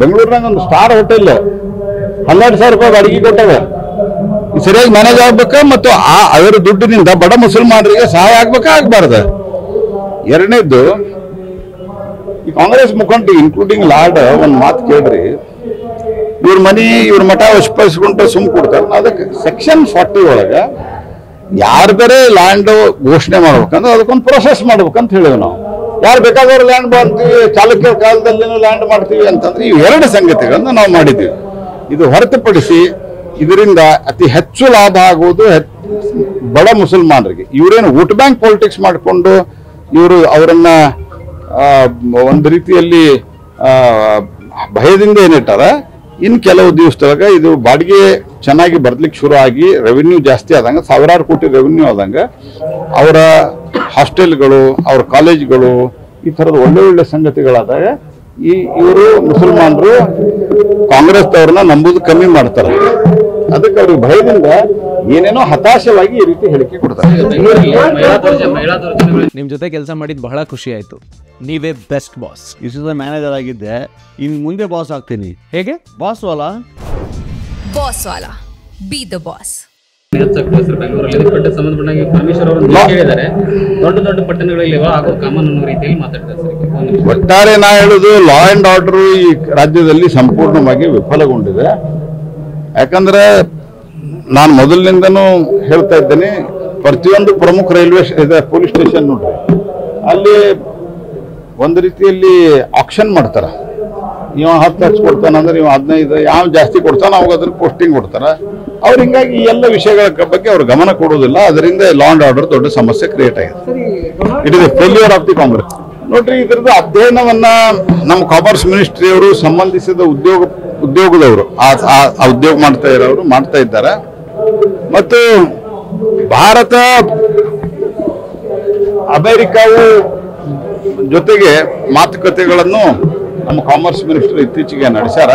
ಬೆಂಗಳೂರಿನಾಗ ಒಂದು star hotel 12,000 ರೂಪಾಯಿ ಬಾಡಿಗೆ ಕೊಟ್ಟವೆ. ಸರಿಯಾಗಿ ಮ್ಯಾನೇಜ್ ಆಗ್ಬೇಕಾ ಮತ್ತು ಅದರ ದುಡ್ಡಿನಿಂದ ಬಡ ಮುಸಲ್ಮಾನರಿಗೆ ಸಹಾಯ ಆಗ್ಬೇಕಾ ಆಗ್ಬಾರ್ದು. ಎರಡನೇದ್ದು, ಈ ಕಾಂಗ್ರೆಸ್ ಮುಖಂಡ ಇನ್ಕ್ಲೂಡಿಂಗ್ ಲಾರ್ಡ್ ಒಂದು ಮಾತು ಕೇಳ್ರಿ, ಇವ್ರ ಮನಿ ಇವ್ರ ಮಠ ವಶಪಡಿಸ್ಕೊಂಡ್ರೆ ಸುಮ್ ಕೊಡ್ತಾರೆ. ಅದಕ್ಕೆ ಸೆಕ್ಷನ್ 40 ಒಳಗೆ ಯಾರ್ದಾರೆ ಲ್ಯಾಂಡ್ ಘೋಷಣೆ ಮಾಡ್ಬೇಕಂದ್ರೆ ಅದಕ್ಕೊಂದು ಪ್ರೊಸೆಸ್ ಮಾಡ್ಬೇಕಂತ ಹೇಳಿವಿ ನಾವು. ಯಾರು ಬೇಕಾದವ್ರು ಲ್ಯಾಂಡ್ ಮಾಡ್ತೀವಿ, ಚಾಲುಕ್ಯರ ಕಾಲದಲ್ಲಿನೂ ಲ್ಯಾಂಡ್ ಮಾಡ್ತೀವಿ ಅಂತಂದ್ರೆ ಈ ಎರಡು ಸಂಗತಿಗಳನ್ನ ನಾವು ಮಾಡಿದ್ದೀವಿ. ಇದು ಹೊರತುಪಡಿಸಿ ಇದರಿಂದ ಅತಿ ಹೆಚ್ಚು ಲಾಭ ಆಗುವುದು ಬಡ ಮುಸಲ್ಮಾನರಿಗೆ. ಇವರೇನು ವೋಟ್ ಬ್ಯಾಂಕ್ ಪಾಲಿಟಿಕ್ಸ್ ಮಾಡಿಕೊಂಡು ಇವರು ಅವರನ್ನ ಒಂದು ರೀತಿಯಲ್ಲಿ ಭಯದಿಂದ ಏನಿಟ್ಟಾರ, ಇನ್ನು ಕೆಲವು ದಿವಸದೊಳಗ ಇದು ಬಾಡಿಗೆ ಚೆನ್ನಾಗಿ ಬರ್ಲಿಕ್ಕೆ ಶುರು ಆಗಿ ರೆವಿನ್ಯೂ ಜಾಸ್ತಿ ಆದಂಗೆ, ಸಾವಿರಾರು ಕೋಟಿ ರೆವಿನ್ಯೂ ಆದಂಗೆ ಅವರ ಹಾಸ್ಟೆಲ್ಗಳು, ಅವ್ರ ಕಾಲೇಜ್ಗಳು, ಈ ಥರದ ಒಳ್ಳೆ ಒಳ್ಳೆ ಸಂಗತಿಗಳಾದಾಗ ಇವರು ಮುಸಲ್ಮಾನರು ಕಾಂಗ್ರೆಸ್ದವ್ರನ್ನ ನಂಬುದು ಕಮ್ಮಿ ಮಾಡ್ತಾರೆ. ಅದಕ್ಕೆ ಅವ್ರಿಗೆ ಭಯದಿಂದ ಏನೇನೋ ಹತಾಶವಾಗಿ ಈ ರೀತಿ ಹೇಳಿಕೆ ಕೊಡ್ತಾರೆ. ನಿಮ್ ಜೊತೆ ಕೆಲಸ ಮಾಡಿದ್ ಬಹಳ ಖುಷಿ ಆಯ್ತು. ನೀವೇ ಬೆಸ್ಟ್ ಬಾಸ್. ಇಷ್ಟು ಮ್ಯಾನೇಜರ್ ಆಗಿದ್ದೆ, ಇನ್ನು ಮುಂದೆ ಬಾಸ್ ಆಗ್ತೀನಿ. ಹೇಗೆ? Boss Vala B the boss. ಬೆಂಗಳೂರಲ್ಲಿ ಸಂಬಂಧಪಟ್ಟಾಗಿ ಪರಮೇಶ್ವರ್ ಅವರು ಹೇಳಿದ್ದಾರೆ, ದೊಡ್ಡ ದೊಡ್ಡ ಪಟ್ಟಣಗಳಲ್ಲಿ ಆಗೋ ಕಾಮನ್ ಅನ್ನೋ ರೀತಿಯಲ್ಲಿ ಮಾತಾಡ್ತಾರೆ. ಒಟ್ಟಾರೆ ನಾ ಹೇಳುದು, ಲಾ ಅಂಡ್ ಆರ್ಡರ್ ಈ ರಾಜ್ಯದಲ್ಲಿ ಸಂಪೂರ್ಣವಾಗಿ ವಿಫಲಗೊಂಡಿದೆ. ಯಾಕಂದ್ರೆ ನಾನು ಮೊದಲಿನಿಂದನೂ ಹೇಳ್ತಾ ಇದ್ದೇನೆ, ಪ್ರತಿಯೊಂದು ಪ್ರಮುಖ ರೈಲ್ವೆ ಪೊಲೀಸ್ ಸ್ಟೇಷನ್ ನೋಡ್ರಿ, ಅಲ್ಲಿ ಒಂದು ರೀತಿಯಲ್ಲಿ ಆಕ್ಷನ್ ಮಾಡ್ತಾರ. ಇವ 10 ಲಕ್ಷ ಕೊಡ್ತಾನಂದ್ರೆ ಇವ 15, ಯಾವ ಜಾಸ್ತಿ ಕೊಡ್ತಾನ ಅವಾಗ ಅದ್ರ ಪೋಸ್ಟಿಂಗ್ ಕೊಡ್ತಾರ. ಅವ್ರು ಹಿಂಗಾಗಿ ಈ ಎಲ್ಲ ವಿಷಯಗಳ ಬಗ್ಗೆ ಅವ್ರು ಗಮನ ಕೊಡೋದಿಲ್ಲ. ಅದರಿಂದ ಲಾ ಅಂಡ್ ಆರ್ಡರ್ ದೊಡ್ಡ ಸಮಸ್ಯೆ ಕ್ರಿಯೇಟ್ ಆಗಿದೆ. It is A failure of the Congress. ನೋಡ್ರಿ, ಇದ್ರದ್ದು ಅಧ್ಯಯನವನ್ನ ನಮ್ಮ ಕಾಮರ್ಸ್ ಮಿನಿಸ್ಟ್ರಿ ಅವರು ಸಂಬಂಧಿಸಿದ ಉದ್ಯೋಗದವರು ಆ ಉದ್ಯೋಗ ಮಾಡ್ತಾ ಇದ್ದಾರೆ. ಮತ್ತು ಭಾರತ ಅಮೆರಿಕಾವು ಜೊತೆಗೆ ಮಾತುಕತೆಗಳನ್ನು ನಮ್ಮ ಕಾಮರ್ಸ್ ಮಿನಿಸ್ಟರ್ ಇತ್ತೀಚೆಗೆ ನಡೆಸ್ಯಾರ.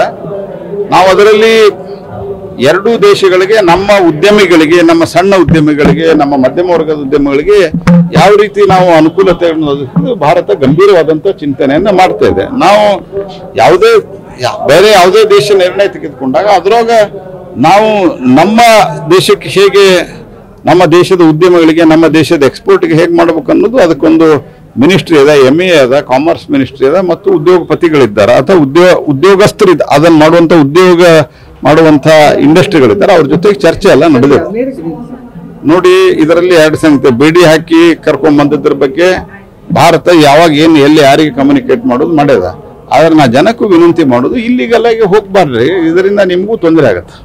ನಾವು ಅದರಲ್ಲಿ ಎರಡೂ ದೇಶಗಳಿಗೆ, ನಮ್ಮ ಉದ್ಯಮಿಗಳಿಗೆ, ನಮ್ಮ ಸಣ್ಣ ಉದ್ಯಮಿಗಳಿಗೆ, ನಮ್ಮ ಮಧ್ಯಮ ವರ್ಗದ ಉದ್ಯಮಿಗಳಿಗೆ ಯಾವ ರೀತಿ ನಾವು ಅನುಕೂಲತೆಗಳನ್ನು ಒದಗಿಸಲು ಭಾರತ ಗಂಭೀರವಾದಂಥ ಚಿಂತನೆಯನ್ನು ಮಾಡ್ತಾ ಇದೆ. ನಾವು ಬೇರೆ ಯಾವುದೇ ದೇಶ ನಿರ್ಣಯ ತೆಗೆದುಕೊಂಡಾಗ ಅದರೊಳಗ ನಾವು ನಮ್ಮ ದೇಶಕ್ಕೆ ಹೇಗೆ, ನಮ್ಮ ದೇಶದ ಉದ್ಯಮಗಳಿಗೆ, ನಮ್ಮ ದೇಶದ ಎಕ್ಸ್ಪೋರ್ಟ್ಗೆ ಹೇಗೆ ಮಾಡ್ಬೇಕು ಅನ್ನೋದು ಅದಕ್ಕೊಂದು ಮಿನಿಸ್ಟ್ರಿ ಅದ, MA ಅದ, ಕಾಮರ್ಸ್ ಮಿನಿಸ್ಟ್ರಿ ಅದ, ಮತ್ತು ಉದ್ಯೋಗಪತಿಗಳಿದ್ದಾರೆ ಅಥವಾ ಉದ್ಯೋಗಸ್ಥರಿದ್ದ ಅದನ್ನು ಮಾಡುವಂಥ ಇಂಡಸ್ಟ್ರಿಗಳಿದ್ದಾರೆ. ಅವ್ರ ಜೊತೆಗೆ ಚರ್ಚೆ ಎಲ್ಲ ನಡೆದಿದೆ. ನೋಡಿ, ಇದರಲ್ಲಿ ಎರಡು ಸಂಗತಿ, ಬೇಡಿ ಹಾಕಿ ಕರ್ಕೊಂಡ್ ಬಂದಿದ್ರ ಬಗ್ಗೆ ಭಾರತ ಯಾವಾಗ ಏನು ಎಲ್ಲಿ ಯಾರಿಗೆ ಕಮ್ಯುನಿಕೇಟ್ ಮಾಡೋದು ಮಾಡ್ಯದ. ಆದ್ರೆ ನಾ ಜನಕ್ಕೂ ವಿನಂತಿ ಮಾಡೋದು, ಇಲ್ಲಿಗೆಲ್ಲ ಹೋಗ್ಬಾರ್ರಿ, ಇದರಿಂದ ನಿಮಗೂ ತೊಂದರೆ ಆಗತ್ತೆ.